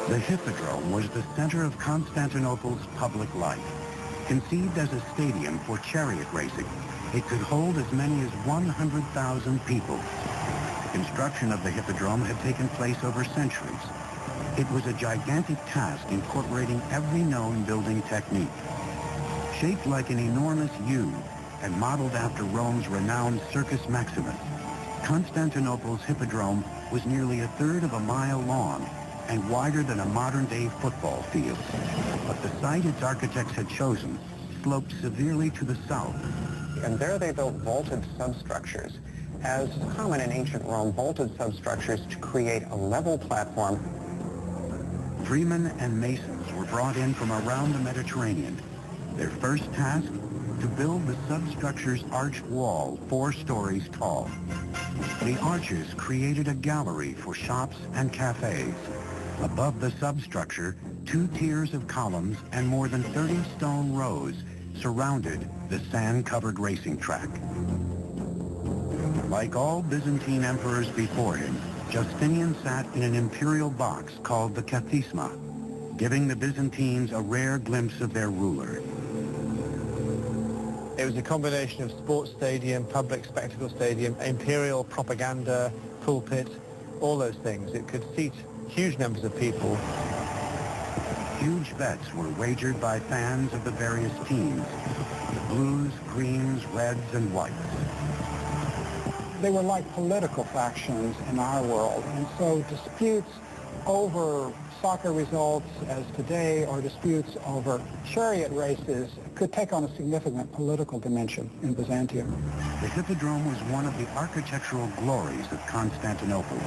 The Hippodrome was the center of Constantinople's public life. Conceived as a stadium for chariot racing, it could hold as many as 100,000 people. The construction of the Hippodrome had taken place over centuries. It was a gigantic task incorporating every known building technique. Shaped like an enormous U and modeled after Rome's renowned Circus Maximus, Constantinople's Hippodrome was nearly a third of a mile long and wider than a modern-day football field. But the site its architects had chosen sloped severely to the south. And there they built vaulted substructures. As common in ancient Rome, vaulted substructures to create a level platform. Freemen and masons were brought in from around the Mediterranean. Their first task, to build the substructure's arched wall 4 stories tall. The arches created a gallery for shops and cafes. Above the substructure, 2 tiers of columns and more than 30 stone rows surrounded the sand-covered racing track. Like all Byzantine emperors before him, Justinian sat in an imperial box called the Kathisma, giving the Byzantines a rare glimpse of their ruler. It was a combination of sports stadium, public spectacle stadium, imperial propaganda, pulpit, all those things. It could seat huge numbers of people. Huge bets were wagered by fans of the various teams, the blues, greens, reds, and whites. They were like political factions in our world, and so disputes over soccer results as today or disputes over chariot races could take on a significant political dimension in Byzantium. The Hippodrome was one of the architectural glories of Constantinople.